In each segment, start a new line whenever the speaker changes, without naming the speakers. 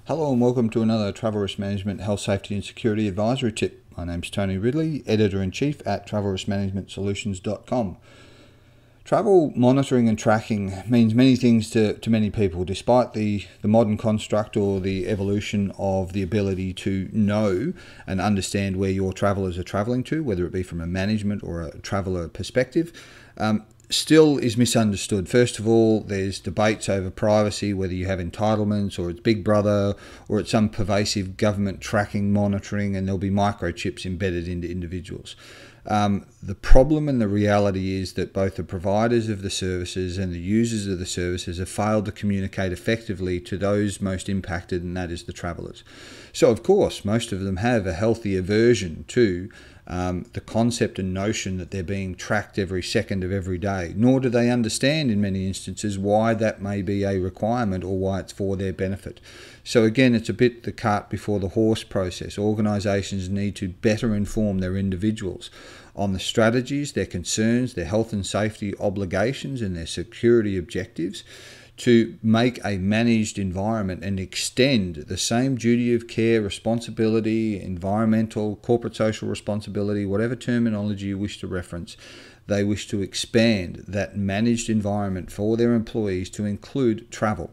Hello and welcome to another Travel Risk Management Health, Safety and Security Advisory Tip. My name's Tony Ridley, Editor-in-Chief at TravelRiskManagementSolutions.com. Travel monitoring and tracking means many things to many people, despite the modern construct or the evolution of the ability to know and understand where your travellers are travelling to, whether it be from a management or a traveller perspective. Still is misunderstood. First of all, there's debates over privacy, whether you have entitlements or it's Big Brother or it's some pervasive government tracking, monitoring, and there'll be microchips embedded into individuals. The problem and the reality is that both the providers of the services and the users of the services have failed to communicate effectively to those most impacted, and that is the travellers. So, of course, most of them have a healthy aversion to the concept and notion that they're being tracked every second of every day, nor do they understand in many instances why that may be a requirement or why it's for their benefit. So again, it's a bit the cart before the horse process. Organisations need to better inform their individuals on the strategies, their concerns, their health and safety obligations and their security objectives, to make a managed environment and extend the same duty of care, responsibility, environmental, corporate social responsibility, whatever terminology you wish to reference. They wish to expand that managed environment for their employees to include travel.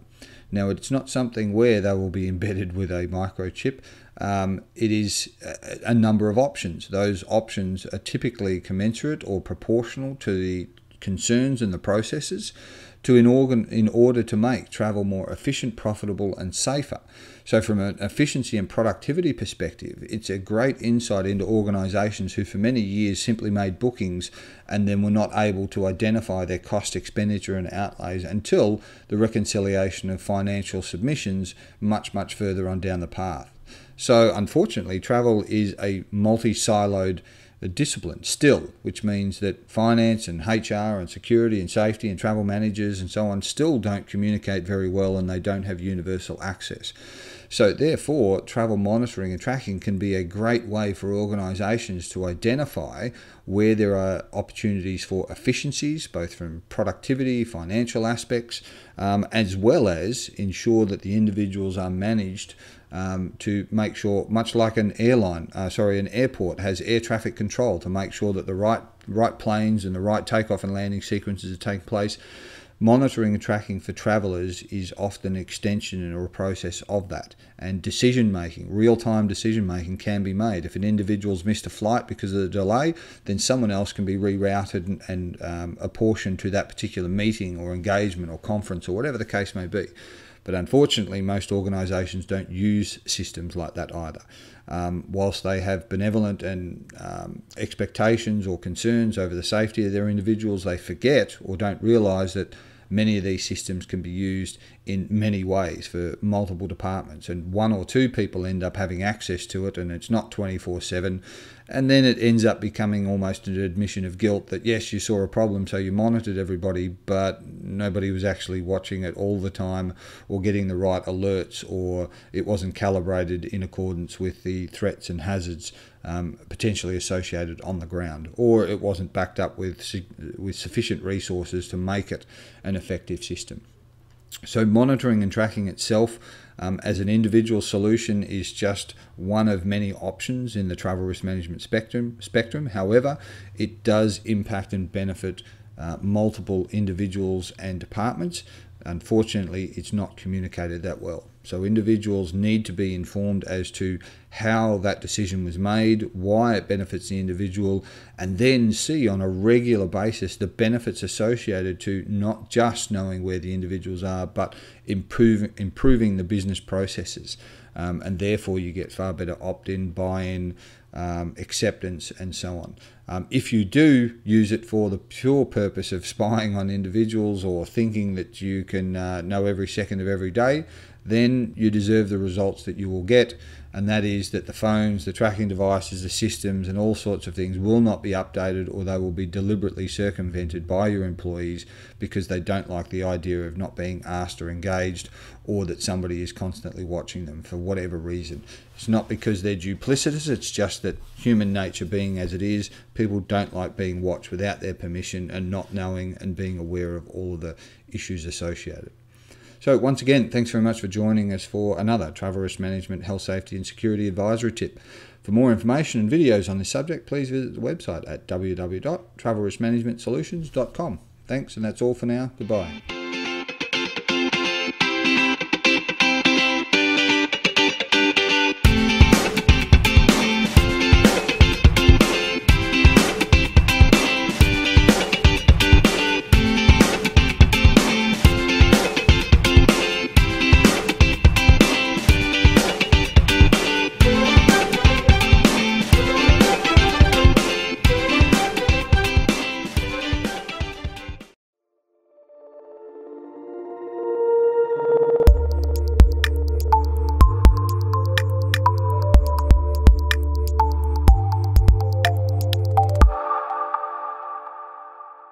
Now, it's not something where they will be embedded with a microchip. It is a number of options. Those options are typically commensurate or proportional to the concerns and the processes in order to make travel more efficient, profitable and safer. So from an efficiency and productivity perspective, it's a great insight into organisations who for many years simply made bookings and then were not able to identify their cost, expenditure and outlays until the reconciliation of financial submissions much further on down the path. So unfortunately, travel is a multi-siloed discipline still, which means that finance and HR and security and safety and travel managers and so on still don't communicate very well, and they don't have universal access. So therefore, travel monitoring and tracking can be a great way for organisations to identify where there are opportunities for efficiencies, both from productivity, financial aspects, as well as ensure that the individuals are managed to make sure, much like an airport has air traffic control to make sure that the right planes and the right takeoff and landing sequences are taking place. Monitoring and tracking for travellers is often an extension or a process of that. And decision-making, real-time decision-making can be made. If an individual's missed a flight because of the delay, then someone else can be rerouted and apportioned to that particular meeting or engagement or conference or whatever the case may be. But unfortunately, most organisations don't use systems like that either. Whilst they have benevolent and expectations or concerns over the safety of their individuals, they forget or don't realise that many of these systems can be used in many ways for multiple departments, and one or two people end up having access to it, and it's not 24/7, and then it ends up becoming almost an admission of guilt that yes, you saw a problem, so you monitored everybody, but nobody was actually watching it all the time or getting the right alerts, or it wasn't calibrated in accordance with the threats and hazards potentially associated on the ground, or it wasn't backed up with sufficient resources to make it an effective system. So monitoring and tracking itself as an individual solution is just one of many options in the travel risk management spectrum. However, it does impact and benefit multiple individuals and departments. Unfortunately, it's not communicated that well. So individuals need to be informed as to how that decision was made, why it benefits the individual, and then see on a regular basis the benefits associated to not just knowing where the individuals are, but improving the business processes. And therefore you get far better opt-in, buy-in, acceptance and so on. If you do use it for the pure purpose of spying on individuals or thinking that you can know every second of every day, then you deserve the results that you will get, and that is that the phones, the tracking devices, the systems and all sorts of things will not be updated, or they will be deliberately circumvented by your employees because they don't like the idea of not being asked or engaged, or that somebody is constantly watching them for whatever reason. It's not because they're duplicitous, it's just that human nature being as it is, people don't like being watched without their permission and not knowing and being aware of all of the issues associated. So once again, thanks very much for joining us for another Travel Risk Management Health, Safety and Security Advisory Tip. For more information and videos on this subject, please visit the website at www.travelriskmanagementsolutions.com. Thanks, and that's all for now. Goodbye.